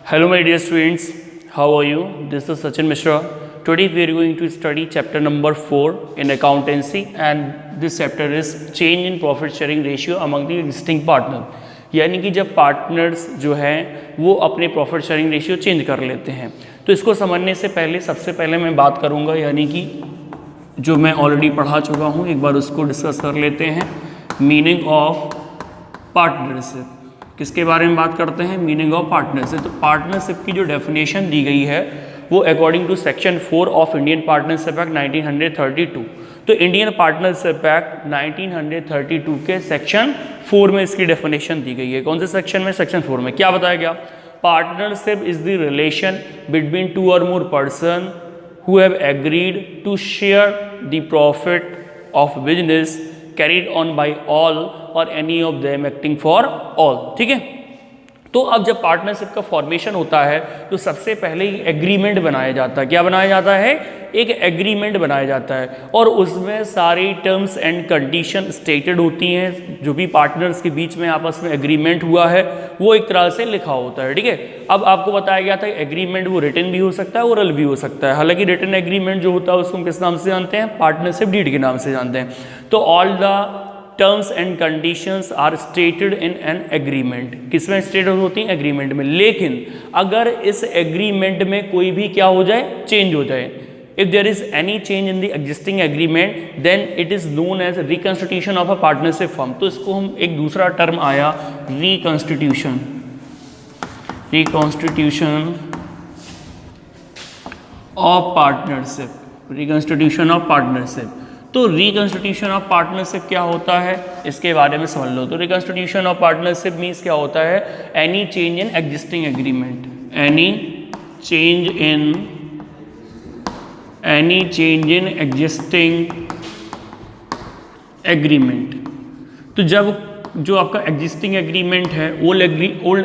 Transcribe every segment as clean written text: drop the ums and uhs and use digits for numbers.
Hello my dear students, how are you? This is Sachin Mishra. Today we are going to study chapter number 4 in accountancy and this chapter is change in profit sharing ratio among the existing partner. यानी कि जब partners जो हैं वो अपने profit sharing ratio change कर लेते हैं तो इसको समझने से पहले सबसे पहले मैं बात करूंगा यानी कि जो मैं ऑलरेडी पढ़ा चुका हूं एक बार उसको डिस्कस कर लेते हैं। मीनिंग ऑफ पार्टनरशिप, किसके बारे में बात करते हैं? Meaning of partnership. तो पार्टनरशिप की जो डेफिनेशन दी गई है वो according to section 4 of Indian partnership act 1932। तो इंडियन पार्टनरशिप एक्ट 1932 के सेक्शन 4 में इसकी डेफिनेशन दी गई है। कौन से सेक्शन में? सेक्शन 4 में। क्या बताया गया? Partnership is the relation between two or more person who have agreed to share the profit of business carried on by all or any of them acting for all. ठीक है, तो अब जब पार्टनरशिप का फॉर्मेशन होता है तो सबसे पहले एग्रीमेंट बनाया जाता है। क्या बनाया जाता है? एक एग्रीमेंट बनाया जाता है और उसमें सारी टर्म्स एंड कंडीशन स्टेटेड होती हैं। जो भी पार्टनर्स के बीच में आपस में एग्रीमेंट हुआ है वो एक तरह से लिखा होता है। ठीक है, अब आपको बताया गया था एग्रीमेंट वो रिटन भी हो सकता है, ओरल भी हो सकता है। हालांकि रिटन एग्रीमेंट जो होता है उसको हम किस नाम से जानते हैं? पार्टनरशिप डीड के नाम से जानते हैं। तो all the terms and conditions are stated in an agreement. किसमें स्टेटेड होती हैं? एग्रीमेंट में। लेकिन अगर इस एग्रीमेंट में कोई भी क्या हो जाए? चेंज हो जाए, if there is any change in the existing agreement then it is known as reconstitution of a partnership firm। तो इसको हम एक दूसरा टर्म आया reconstitution of partnership, reconstitution of partnership। तो रिकॉन्स्टिट्यूशन ऑफ पार्टनरशिप क्या होता है इसके बारे में समझ लो। तो रिकॉन्स्टिट्यूशन ऑफ पार्टनरशिप मीन्स क्या होता है? Any change in existing agreement, any change in existing agreement. तो जब जो आपका एग्जिस्टिंग एग्रीमेंट है, ओल्ड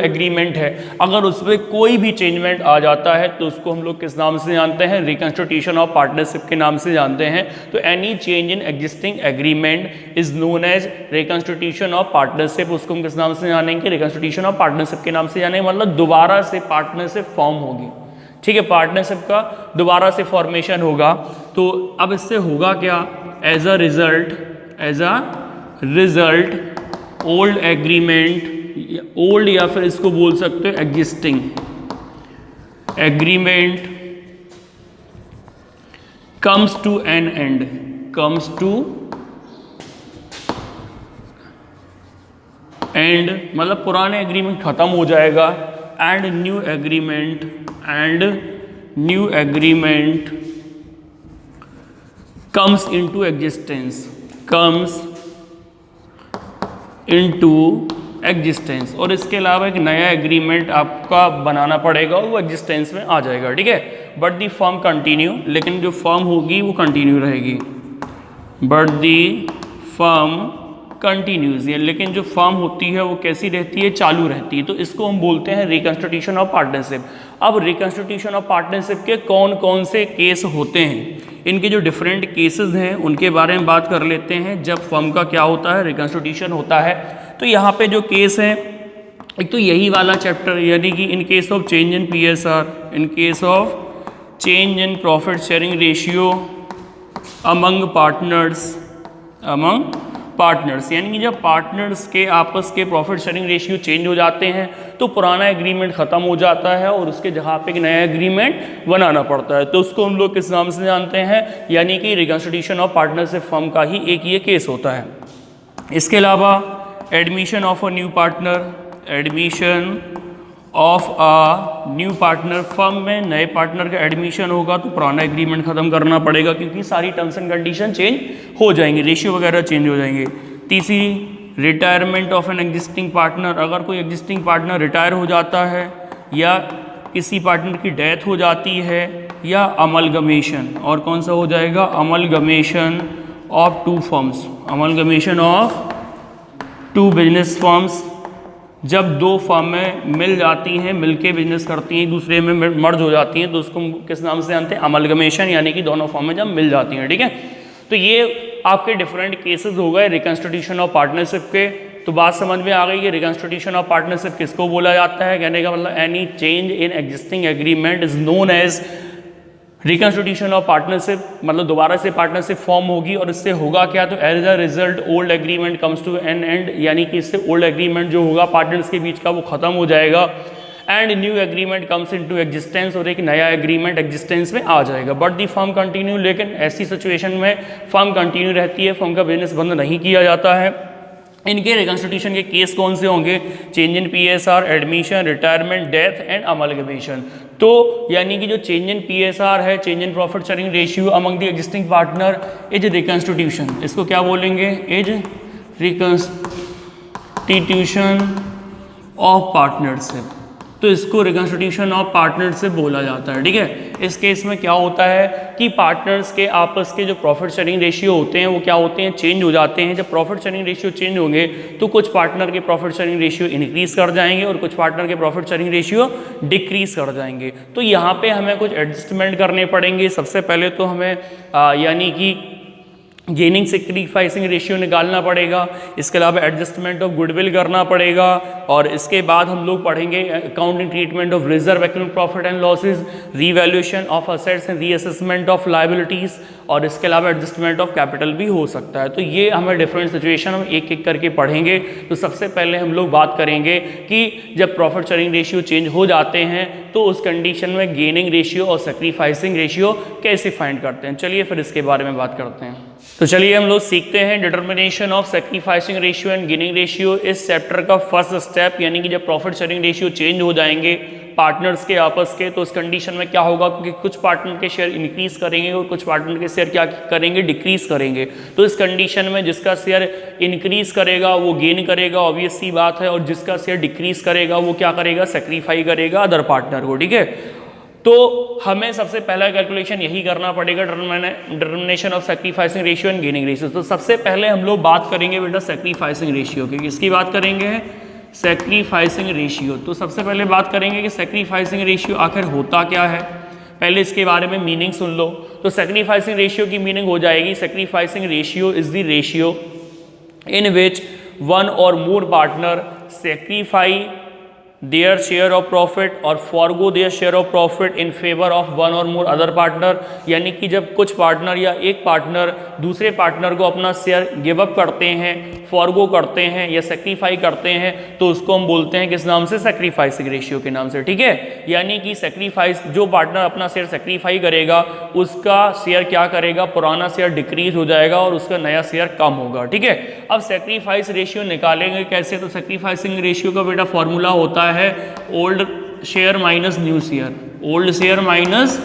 एग्रीमेंट है, अगर उसमें कोई भी चेंजमेंट आ जाता है तो उसको हम लोग किस नाम से जानते हैं? रिकॉन्स्टिट्यूशन ऑफ पार्टनरशिप के नाम से जानते हैं। तो any change in existing agreement is known as reconstitution of partnership. उसको हम किस नाम से जानेंगे? रिकॉन्स्टिट्यूशन ऑफ पार्टनरशिप के नाम से जानेंगे। मतलब दोबारा से पार्टनरशिप फॉर्म होगी। ठीक है, पार्टनरशिप का दोबारा से फॉर्मेशन होगा। तो अब इससे होगा क्या? As a result old agreement, old या फिर इसको बोल सकते हो existing agreement comes to an end, comes to end मतलब पुराने एग्रीमेंट खत्म हो जाएगा and new agreement comes into existence और इसके अलावा एक नया एग्रीमेंट आपका बनाना पड़ेगा और वो एग्जिस्टेंस में आ जाएगा। ठीक है, बट दी फर्म कंटिन्यू, लेकिन जो फर्म होगी वो कंटिन्यू रहेगी। बट दी फर्म कंटिन्यूज, लेकिन जो फर्म होती है वो कैसी रहती है? चालू रहती है। तो इसको हम बोलते हैं रिकॉन्स्टिट्यूशन ऑफ पार्टनरशिप। अब रिकॉन्स्टिट्यूशन ऑफ पार्टनरशिप के कौन कौन से केस होते हैं, इनके जो डिफरेंट केसेस हैं उनके बारे में बात कर लेते हैं। जब फर्म का क्या होता है? रिकॉन्स्टिट्यूशन होता है। तो यहाँ पे जो केस हैं, एक तो यही वाला चैप्टर यानी कि in case of change in PSR, in case of change in profit sharing ratio among partners, यानी कि जब पार्टनर्स के आपस के प्रॉफिट शेयरिंग रेशियो चेंज हो जाते हैं तो पुराना एग्रीमेंट ख़त्म हो जाता है और उसके जगह पे एक नया एग्रीमेंट बनाना पड़ता है। तो उसको हम लोग किस नाम से जानते हैं? यानी कि रिकॉन्स्टिट्यूशन ऑफ पार्टनरशिप फर्म का ही एक ये केस होता है। इसके अलावा admission of a new partner, admission of a new partner, firm में नए पार्टनर का एडमिशन होगा तो पुराना एग्रीमेंट खत्म करना पड़ेगा क्योंकि सारी टर्म्स एंड कंडीशन चेंज हो जाएंगे, रेशियो वगैरह चेंज हो जाएंगे। तीसरी, retirement of an existing partner, अगर कोई एग्जिस्टिंग पार्टनर रिटायर हो जाता है या किसी पार्टनर की डेथ हो जाती है, या अमलगमेशन, और कौन सा हो जाएगा? Amalgamation of two firms, amalgamation of two business firms. जब दो फर्में मिल जाती हैं, मिलके बिजनेस करती हैं, एक दूसरे में मर्ज हो जाती हैं, तो उसको किस नाम से जानते हैं? अमलगमेशन, यानी कि दोनों फर्में जब मिल जाती हैं। ठीक है, तो ये आपके डिफरेंट केसेस हो गए रिकॉन्स्टिट्यूशन ऑफ पार्टनरशिप के। तो बात समझ में आ गई कि रिकंस्टिट्यूशन ऑफ पार्टनरशिप किसको बोला जाता है। कहने का मतलब any change in existing agreement is known as reconstitution of partnership, मतलब दोबारा से पार्टनरशिप फॉर्म होगी और इससे होगा क्या, तो as a result old agreement comes to an end, यानी कि इससे ओल्ड एग्रीमेंट जो होगा पार्टनर्स के बीच का वो खत्म हो जाएगा and new agreement comes into existence, और एक नया एग्रीमेंट एग्जिस्टेंस में आ जाएगा। बट दी फर्म कंटिन्यू, लेकिन ऐसी सिचुएशन में फर्म कंटिन्यू रहती है, फर्म का बिजनेस बंद नहीं किया जाता है। इनके रिकंस्टिट्यूशन के केस कौन से होंगे, change in PSR, admission, retirement, death and amalgamation. तो यानी कि जो चेंज इन पीएसआर है, change in profit sharing ratio among the existing partner is reconstitution, इसको क्या बोलेंगे, इज रिकंस्टिट्यूशन ऑफ पार्टनरशिप, तो इसको रिकंस्टिट्यूशन ऑफ पार्टनरशिप बोला जाता है। ठीक है, इस केस में क्या होता है कि पार्टनर्स के आपस के जो प्रॉफिट शेयरिंग रेशियो होते हैं वो क्या होते हैं, चेंज हो जाते हैं। जब प्रॉफिट शेयरिंग रेशियो चेंज होंगे तो कुछ पार्टनर के प्रॉफिट शेयरिंग रेशियो इंक्रीज कर जाएंगे और कुछ पार्टनर के प्रॉफिट शेयरिंग रेशियो डिक्रीज कर जाएंगे। तो यहाँ पे हमें कुछ एडजस्टमेंट करने पड़ेंगे। सबसे पहले तो हमें यानी कि गेनिंग सेक्रीफाइसिंग रेशियो निकालना पड़ेगा, इसके अलावा एडजस्टमेंट ऑफ गुडविल करना पड़ेगा, और इसके बाद हम लोग पढ़ेंगे accounting treatment of reserve account profit and losses, revaluation of assets and reassessment of liabilities, और इसके अलावा एडजस्टमेंट ऑफ कैपिटल भी हो सकता है। तो ये हमें डिफरेंट सिचुएशन हम एक एक करके पढ़ेंगे। तो सबसे पहले हम लोग बात करेंगे कि जब प्रॉफिट शेयरिंग रेशियो चेंज हो जाते हैं तो उस कंडीशन में गेनिंग रेशियो और सेक्रीफाइसिंग रेशियो कैसे फाइंड करते हैं। चलिए फिर इसके बारे में बात करते हैं। तो चलिए हम लोग सीखते हैं determination of sacrificing ratio and gaining ratio. इस चैप्टर का फर्स्ट स्टेप, यानी कि जब प्रॉफिट शेयरिंग रेशियो चेंज हो जाएंगे पार्टनर्स के आपस के, तो उस कंडीशन में क्या होगा, क्योंकि कुछ पार्टनर के शेयर इंक्रीज करेंगे और कुछ पार्टनर के शेयर क्या करेंगे, डिक्रीज करेंगे। तो इस कंडीशन में जिसका शेयर इंक्रीज करेगा वो गेन करेगा, ऑब्वियस सी बात है, और जिसका शेयर डिक्रीज करेगा वो क्या करेगा, सेक्रीफाई करेगा अदर पार्टनर को। ठीक है, तो हमें सबसे पहला कैलकुलेशन यही करना पड़ेगा, determination of sacrificing ratio and gaining ratio. तो सबसे पहले हम लोग बात करेंगे बेटा सेक्रीफाइसिंग रेशियो की। किसकी बात करेंगे, सेक्रीफाइसिंग रेशियो। तो सबसे पहले बात करेंगे कि सेक्रीफाइसिंग रेशियो आखिर होता क्या है, पहले इसके बारे में मीनिंग सुन लो। तो सेक्रीफाइसिंग रेशियो की मीनिंग हो जाएगी, sacrificing ratio is the ratio in which one or more partner sacrifice their share of profit और forgo their share of profit in favor of one or more other partner। यानी कि जब कुछ partner या एक partner दूसरे partner को अपना शेयर गिव अप करते हैं, फॉरगो करते हैं या सेक्रीफाई करते हैं, तो उसको हम बोलते हैं किस नाम से, सेक्रीफाइसिंग रेशियो के नाम से। ठीक है, यानी कि सेक्रीफाइस, जो पार्टनर अपना शेयर सेक्रीफाई करेगा उसका शेयर क्या करेगा, पुराना शेयर डिक्रीज हो जाएगा और उसका नया शेयर कम होगा। ठीक है, अब सेक्रीफाइस रेशियो निकालेंगे कैसे, तो सेक्रीफाइसिंग रेशियो का बेटा फॉर्मूला होता है old share minus new share, old share minus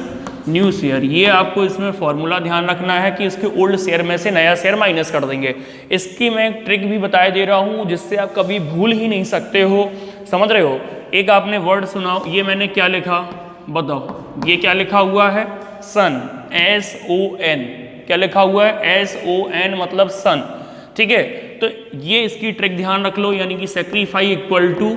new share. ये आपको इसमें फॉर्मूला ध्यान रखना है कि इसके ओल्ड शेयर में से नया शेयर माइनस कर देंगे। इसकी मैं एक ट्रिक भी बता दे रहा हूं जिससे आप कभी भूल ही नहीं सकते हो, समझ रहे हो। एक आपने वर्ड सुना, ये मैंने क्या लिखा बताओ, ये क्या लिखा हुआ है, सन, SON, क्या लिखा हुआ है, SON मतलब सन। ठीक है, तो ये इसकी ट्रिक ध्यान रख लो, यानी कि sacrifice equal to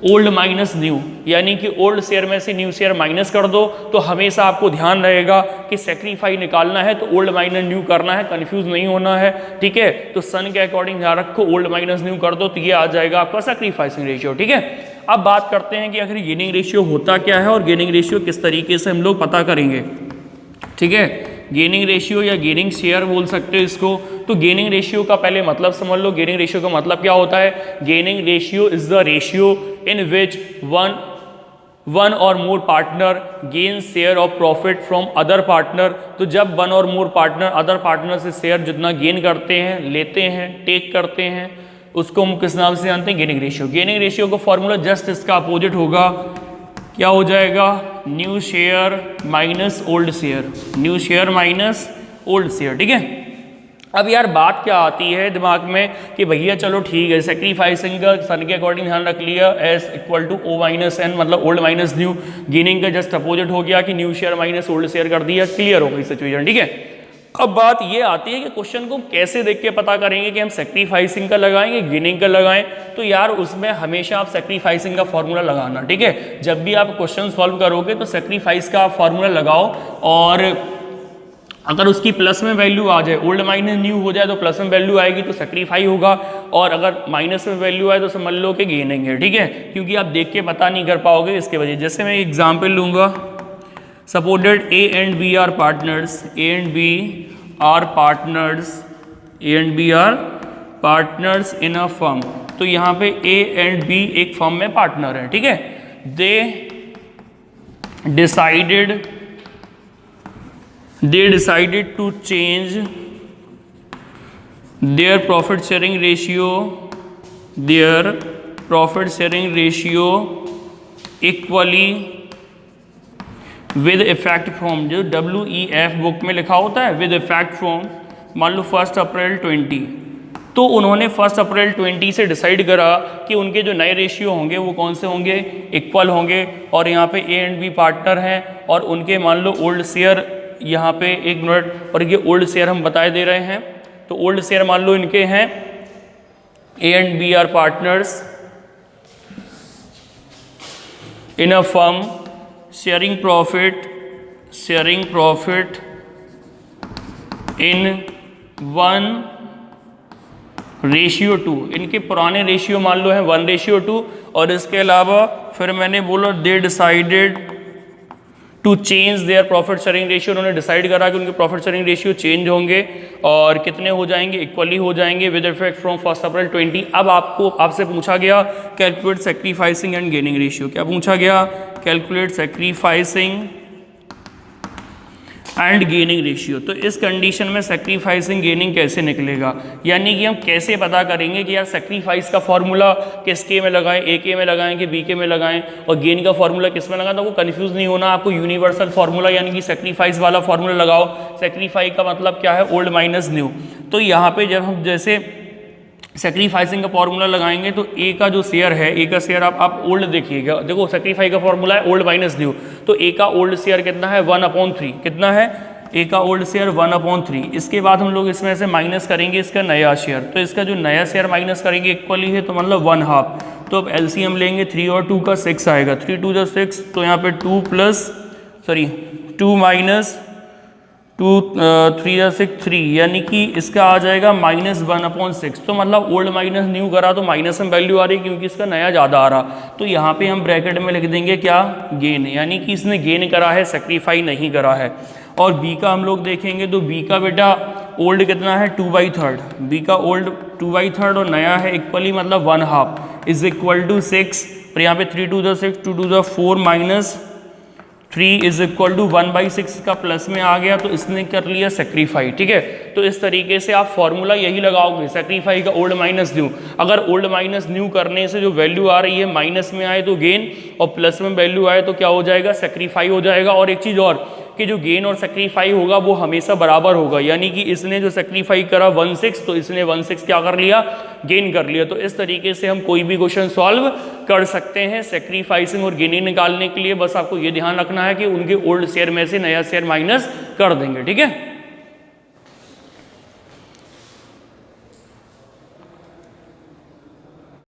old minus new, यानी कि ओल्ड शेयर में से न्यू शेयर माइनस कर दो। तो हमेशा आपको ध्यान रहेगा कि सेक्रीफाई निकालना है तो ओल्ड माइनस न्यू करना है, कंफ्यूज नहीं होना है। ठीक है, तो सन के अकॉर्डिंग ध्यान रखो, ओल्ड माइनस न्यू कर दो तो ये आ जाएगा आपका सेक्रीफाइसिंग रेशियो। ठीक है, अब बात करते हैं कि आखिर गेनिंग रेशियो होता क्या है और गेनिंग रेशियो किस तरीके से हम लोग पता करेंगे। ठीक है, गेनिंग रेशियो या गेनिंग शेयर बोल सकते हो इसको। तो गेनिंग रेशियो का पहले मतलब समझ लो, गेनिंग रेशियो का मतलब क्या होता है, gaining ratio is the ratio in which one or more partner gain share of profit from other partner. तो जब one or more partner other partner से शेयर जितना गेन करते हैं, लेते हैं, टेक करते हैं, उसको हम किस नाम से जानते हैं, गेनिंग रेशियो। गेनिंग रेशियो का फॉर्मूला जस्ट इसका अपोजिट होगा, क्या हो जाएगा, new share minus old share, new share minus old share. ठीक है, अब यार बात क्या आती है दिमाग में कि भैया चलो ठीक है, सेक्रीफाइसिंग का सन के अकॉर्डिंग ध्यान रख लिया, S equal to O minus N मतलब ओल्ड माइनस न्यू। गेनिंग का जस्ट अपोजिट हो गया कि new share minus old share कर दिया, क्लियर हो गई सिचुएशन। ठीक है, अब बात ये आती है कि क्वेश्चन को कैसे देख के पता करेंगे कि हम सेक्रीफाइसिंग का लगाएंगे, गेनिंग का लगाएं। तो यार उसमें हमेशा आप सेक्रीफाइसिंग का फॉर्मूला लगाना। ठीक है, जब भी आप क्वेश्चन सॉल्व करोगे तो सेक्रीफाइस का आप फॉर्मूला लगाओ और अगर उसकी प्लस में वैल्यू आ जाए, ओल्ड माइनस न्यू हो जाए तो प्लस में वैल्यू आएगी तो सेक्रीफाई होगा, और अगर माइनस में वैल्यू आए तो समझ लो कि गेनिंग है, ठीक है, क्योंकि आप देख के पता नहीं कर पाओगे इसके वजह। जैसे मैं एग्जाम्पल लूँगा, supposed A and B are partners, A and B are partners, A and B are partners in a firm. तो यहाँ पे ए एंड बी एक फर्म में पार्टनर है, ठीक है। They decided to change their profit sharing ratio equally with effect from, जो WEF book में लिखा होता है विद इफेक्ट फ्रॉम, मान लो 1 अप्रैल 20, तो उन्होंने 1 अप्रैल 20 से डिसाइड करा कि उनके जो नए रेशियो होंगे वो कौन से होंगे, इक्वल होंगे। और यहाँ पे ए एंड बी पार्टनर हैं और उनके मान लो ओल्ड शेयर, यहाँ पे एक मिनट, और ये ओल्ड शेयर हम बताए दे रहे हैं, तो ओल्ड शेयर मान लो इनके हैं, A and B are partners in a firm sharing profit in 1:2। इनके पुराने रेशियो मान लो है 1:2, और इसके अलावा फिर मैंने बोला they decided to change their profit sharing ratio, उन्होंने डिसाइड करा कि उनके प्रॉफिट शेयरिंग रेशियो चेंज होंगे और कितने हो जाएंगे, इक्वली हो जाएंगे विद इफेक्ट फ्रॉम 1 अप्रैल 20। अब आपसे पूछा गया calculate sacrificing and gaining ratio. क्या पूछा गया? Calculate sacrificing and gaining ratio. तो इस कंडीशन में सैक्रिफाइसिंग गेनिंग कैसे निकलेगा, यानी कि हम कैसे पता करेंगे कि यार सैक्रिफाइस का फॉर्मूला किस के में लगाएं, ए के में लगाएं कि बी के में लगाएं, और गेन का फॉर्मूला किस में लगाएं। तो आपको कंफ्यूज नहीं होना, आपको यूनिवर्सल फॉर्मूला यानी कि सैक्रिफाइस वाला फॉर्मूला लगाओ। सैक्रिफाई का मतलब क्या है? Old minus new. तो यहाँ पे जब हम जैसे सैक्रिफाइसिंग का फॉर्मूला लगाएंगे तो ए का जो शेयर है, ए का शेयर आप ओल्ड देखिएगा, देखो सैक्रिफाई का फॉर्मूला है ओल्ड माइनस न्यू, तो ए का ओल्ड शेयर कितना है? 1/3। कितना है? ए का ओल्ड शेयर 1/3। इसके बाद हम लोग इसमें से माइनस करेंगे इसका नया शेयर, तो इसका जो नया शेयर माइनस करेंगे इक्वली है, तो मतलब 1/2। तो अब एलसीएम लेंगे, 3 और 2 का 6 आएगा, 3 2 जा 6, तो यहाँ पे 2 माइनस 2 3 या 6 3, यानी कि इसका आ जाएगा -1/6। तो मतलब ओल्ड माइनस न्यू करा तो माइनस में वैल्यू आ रही क्योंकि इसका नया ज़्यादा आ रहा, तो यहाँ पे हम ब्रैकेट में लिख देंगे क्या? गेन, यानी कि इसने गेन करा है, सैक्रिफाई नहीं करा है। और बी का हम लोग देखेंगे तो बी का बेटा ओल्ड कितना है? 2/3। बी का ओल्ड 2/3 और नया है इक्वली मतलब 1/2 इज इक्वल टू 6, और यहाँ पे 3 2 जा 6, 2 2 जा 4 माइनस 3 इज इक्वल टू 1/6 का प्लस में आ गया, तो इसने कर लिया सैक्रिफाई। ठीक है, तो इस तरीके से आप फॉर्मूला यही लगाओगे, सैक्रिफाई का ओल्ड माइनस न्यू। अगर ओल्ड माइनस न्यू करने से जो वैल्यू आ रही है माइनस में आए तो गेन, और प्लस में वैल्यू आए तो क्या हो जाएगा? सैक्रिफाई हो जाएगा। और एक चीज़ और कि जो गेन और सैक्रिफाई होगा वो हमेशा बराबर होगा, यानी कि इसने जो सैक्रिफाई करा 1/6, तो इसने 1/6 क्या कर लिया? गेन कर लिया। तो इस तरीके से हम कोई भी क्वेश्चन सॉल्व कर सकते हैं सैक्रिफाइसिंग और गेनिंग निकालने के लिए। बस आपको ये ध्यान रखना है कि उनके ओल्ड शेयर में से नया शेयर माइनस कर देंगे। ठीक है।